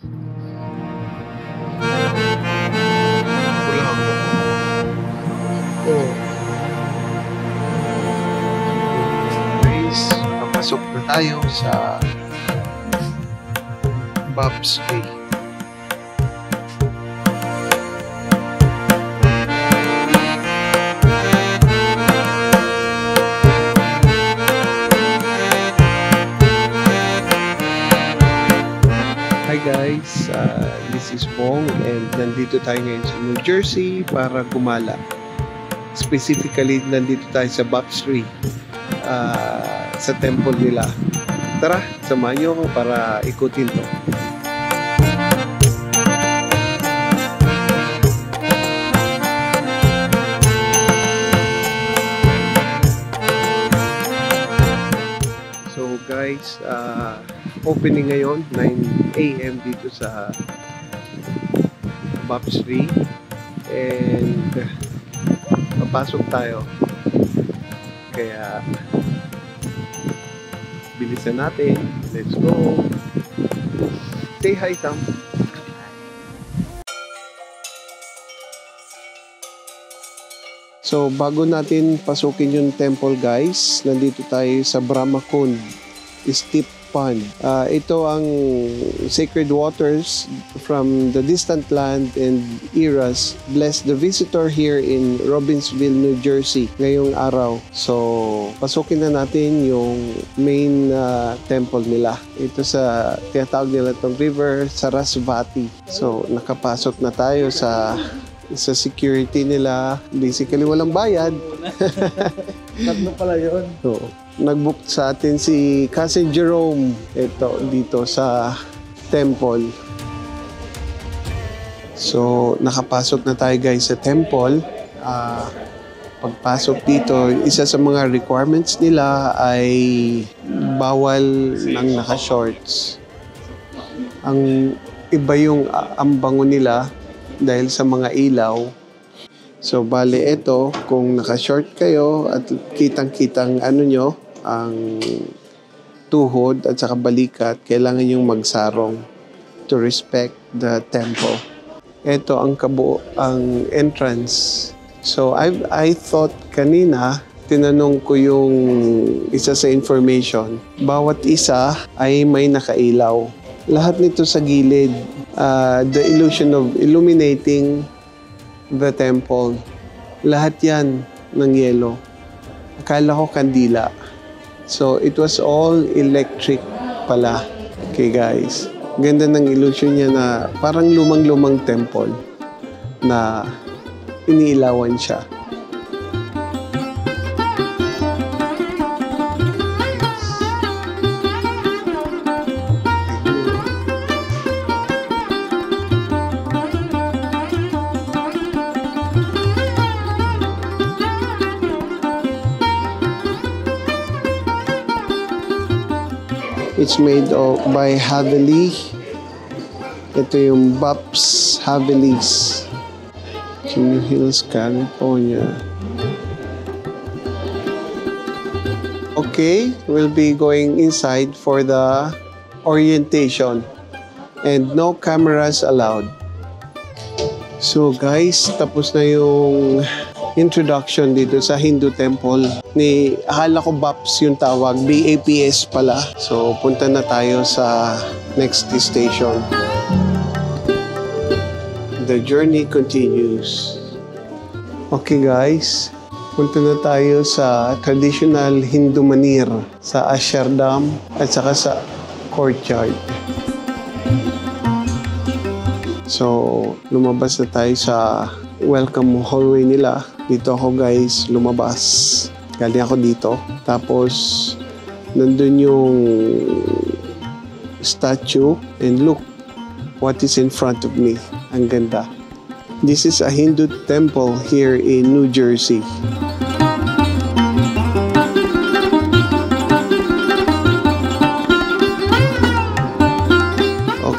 Wala ako. Oh. Guys, papasok na tayo sa Bob's Way. Hi guys, this is Bong and nandito tayo ngayon sa New Jersey para gumala. Specifically, nandito tayo sa Baptistry sa temple nila. Tara, samahan niyo ako para ikutin to. So guys, opening ngayon 9 AM dito sa Baptistry and papasok tayo, kaya bilisan natin. Let's go. Say hi, Sam. So bago natin pasukin yung temple guys, nandito tayo sa Brahma Kund Steep Pond. Ito ang sacred waters from the distant land and eras bless the visitor here in Robbinsville, New Jersey ngayong araw. So pasukin na natin yung main temple nila. Ito sa tinatawag nila itong river Sarasvati. So nakapasok na tayo sa security nila. Basically walang bayad. Tatlo pala yun. So, nag-book sa atin si Cousin Jerome dito sa temple. So nakapasok na tayo guys sa temple. Pagpasok dito, isa sa mga requirements nila ay bawal ng naka-shorts. Ang iba yung ang bango nila dahil sa mga ilaw. So bale ito, kung naka-short kayo at kitang-kitang ang tuhod at saka balikat, kailangan yung magsarong to respect the temple. Ito ang ang entrance. So I thought kanina, tinanong ko yung isa sa information, bawat isa ay may nakailaw. Lahat nito sa gilid, the illusion of illuminating the temple. Lahat yan ng yelo. Akala ko kandila. So it was all electric pala. Okay guys. Ganda ng illusion niya na parang lumang-lumang temple na iniilawan siya. It's made by Haveli. Ito yung Bob's Haveli's. Chino Hills, California. Okay, we'll be going inside for the orientation. And no cameras allowed. So guys, tapos na yung introduction dito sa Hindu temple. Akala ko BAPS yung tawag, BAPS pala. So punta na tayo sa next station. The journey continues. Okay guys, punta na tayo sa traditional Hindu manir sa Ashardham at saka sa courtyard. So lumabas na tayo sa welcome hallway nila. Dito ako guys lumabas. Galing ako dito. Tapos nandun yung statue and look what is in front of me. Ang ganda. This is a Hindu temple here in New Jersey.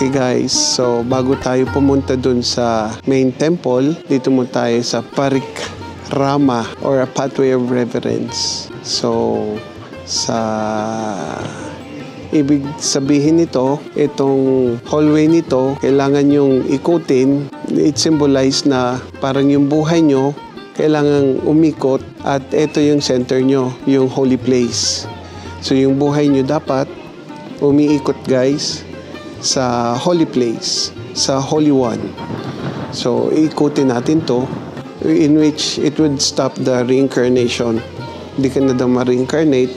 Okay guys, so bago tayo pumunta dun sa main temple, dito mo tayo sa Parikrama or a pathway of reverence. So sa Ibig sabihin nito, itong hallway nito, kailangan yung ikutin. It symbolize na parang yung buhay nyo, kailangan umikot at ito yung center nyo, yung holy place. So yung buhay nyo dapat umiikot guys sa holy place, sa Holy One. So ikutin natin to in which it would stop the reincarnation. Hindi ka na daw ma-reincarnate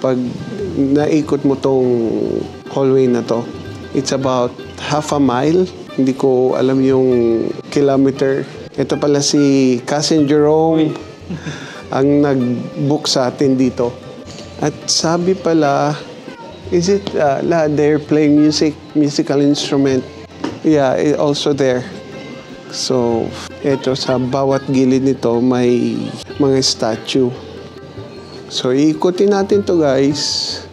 pag naikot mo tong hallway na to. It's about half a mile. Hindi ko alam yung kilometer. Ito pala si Cousin Jerome ang nag-book sa atin dito. At sabi pala, is it they're playing musical instrument? Yeah, also there. So, ito sa bawat gilid nito may mga statue. So, iikutin natin to guys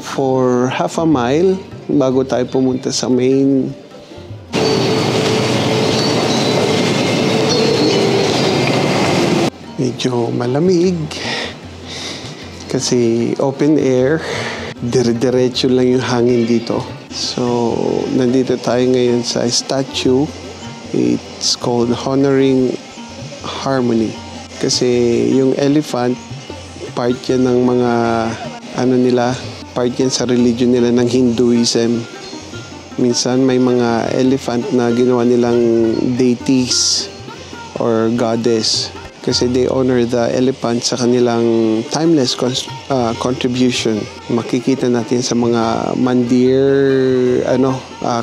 for half a mile bago tayo pumunta sa main. Medyo malamig kasi open air. Dire-diretso lang yung hangin dito. So, nandito tayo ngayon sa statue. It's called Honoring Harmony. Kasi yung elephant, part yan ng mga part yan sa religion nila ng Hinduism. Minsan may mga elephant na ginawa nilang deities or goddess kasi they honor the elephant sa kanilang timeless contribution. Makikita natin sa mga mandir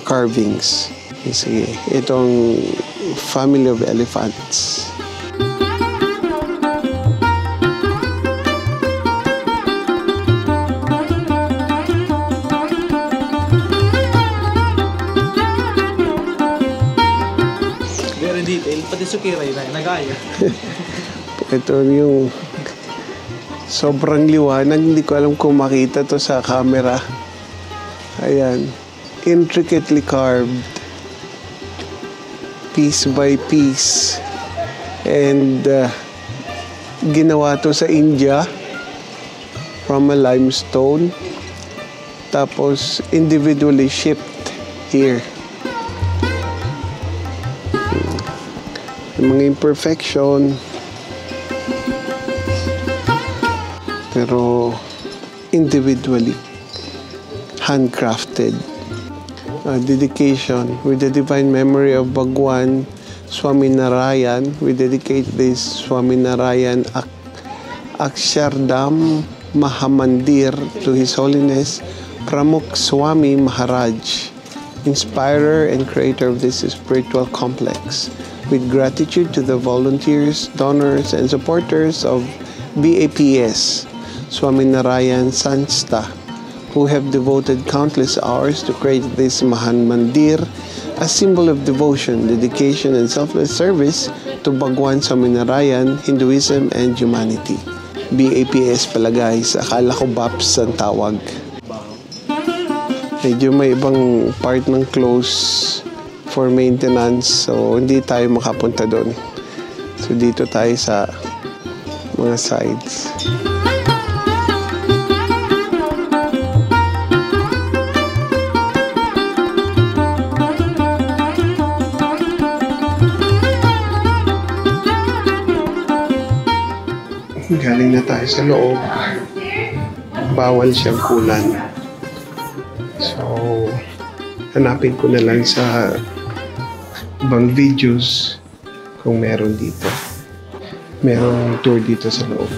carvings. Sige, itong family of elephants. Pati sukiray na, nagaya. Ito yung sobrang liwanag. Hindi ko alam kung makita to sa camera. Ayan. Intricately carved. Piece by piece. And ginawa to sa India from a limestone. Tapos individually shipped here. Mga imperfection pero individually handcrafted. Dedication with the divine memory of Bhagwan Swaminarayan. We dedicate this Swaminarayan Akshardham Mahamandir to His Holiness Pramukh Swami Maharaj, inspirer and creator of this spiritual complex. With gratitude to the volunteers, donors, and supporters of BAPS, Swaminarayan Sanstha, who have devoted countless hours to create this Mahan Mandir, a symbol of devotion, dedication, and selfless service to Bhagwan Swaminarayan, Hinduism, and humanity. BAPS pala guys, akala ko BAPS ang tawag. Medyo may ibang part ng close for maintenance, so hindi tayo makapunta doon. So dito tayo sa mga sides. Galing na tayo sa loob. Bawal siyang kulan. So hanapin ko na lang sa ibang videos kung meron dito. Merong tour dito sa loob.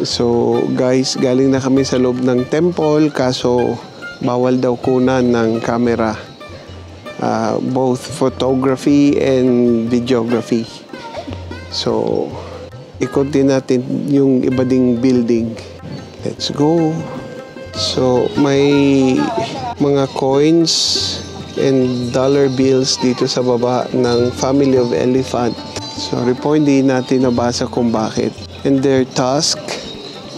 So guys, galing na kami sa loob ng temple kaso bawal daw kunan ng camera. Both photography and videography. So ikot din natin yung iba ding building. Let's go. So may mga coins and dollar bills dito sa baba ng family of elephant. Sorry po, hindi natin nabasa kung bakit. And their tusk,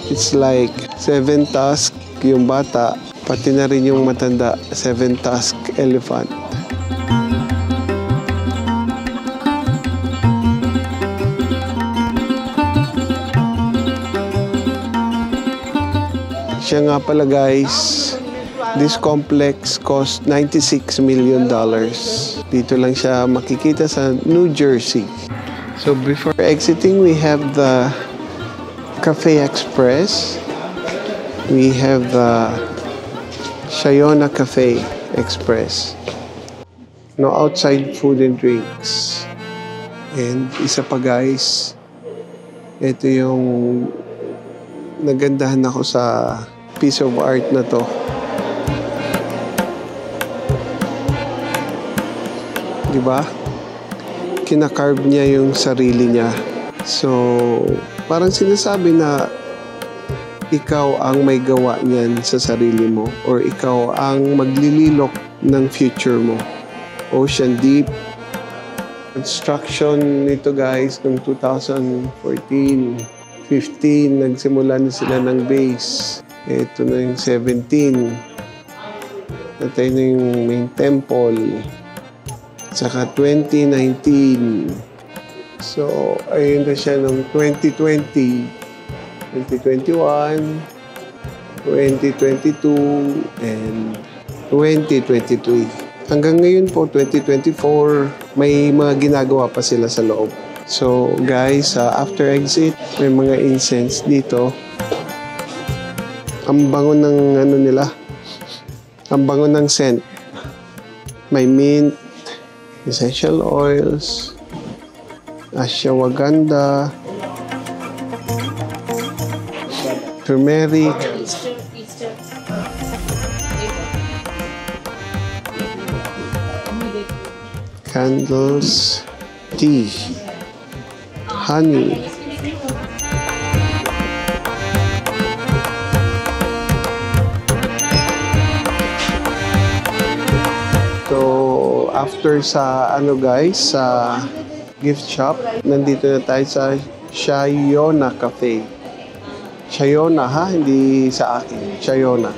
it's like 7 tusk yung bata, pati na rin yung matanda, 7 tusk elephant. Siya nga pala guys, this complex cost $96 million. Dito lang siya makikita sa New Jersey. So before exiting, we have the Cafe Express. We have the Shayona Cafe Express. No outside food and drinks. And isa pa guys, ito yung nagandahan ako sa piece of art na to. Diba? Kinakarve niya yung sarili niya. So, parang sinasabi na ikaw ang may gawa niyan sa sarili mo or ikaw ang maglililok ng future mo. Ocean Deep. Construction nito guys noong 2014, 15, nagsimula na sila ng base. Ito na yung 17. Natay na yung main temple. Saka 2019. So, ayun na siya noong 2020, 2021, 2022, and 2023. Hanggang ngayon po, 2024, may mga ginagawa pa sila sa loob. So, guys, after exit, may mga incense dito. Ang bango ng ano nila. Ang bango ng scent. May mint, essential oils, ashwagandha, turmeric, candles, tea, honey. So, after sa ano guys, sa gift shop, nandito na tayo sa Shayona Cafe. Shayona ha, hindi sa akin. Shayona.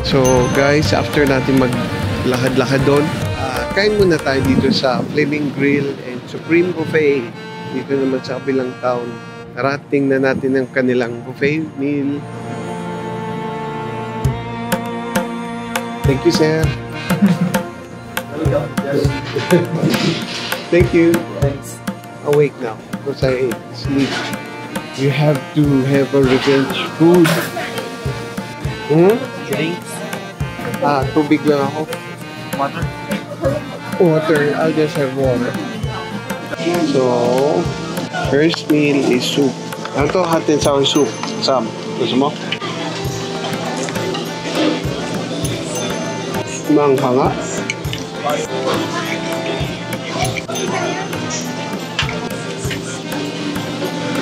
So guys, after natin maglakad-lakad doon, kain muna tayo dito sa Flaming Grill and Supreme Buffet. Dito naman sa kabilang town. Narating na natin ang kanilang buffet meal. Thank you, sir. Thank you. Thanks. Awake now because I ate. Sleep. You have to have a revenge food. Drinks. Tubig lang ako. Water. Water. I'll just have water. So, first meal is soup. Ano to? Hot and sour soup. Sam, gusto mo? Manghanga.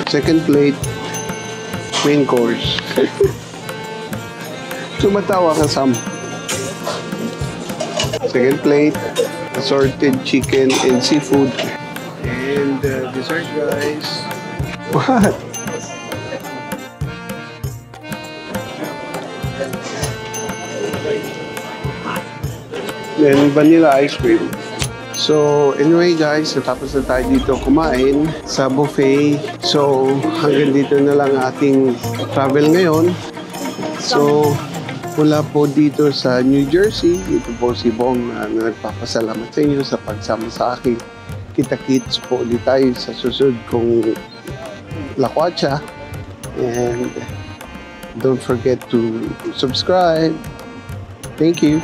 Second plate, main course. Tumatawa ka, Sam. Second plate, assorted chicken and seafood. And dessert, guys. What? Then vanilla ice cream. So anyway guys, natapos na tayo dito kumain sa buffet. So hanggang dito na lang ating travel ngayon. So mula po dito sa New Jersey, ito po si Bong na nagpapasalamat sa inyo sa pagsama sa akin. Kita-kits po ulit tayo sa susunod kong Lakwatsa. And don't forget to subscribe. Thank you.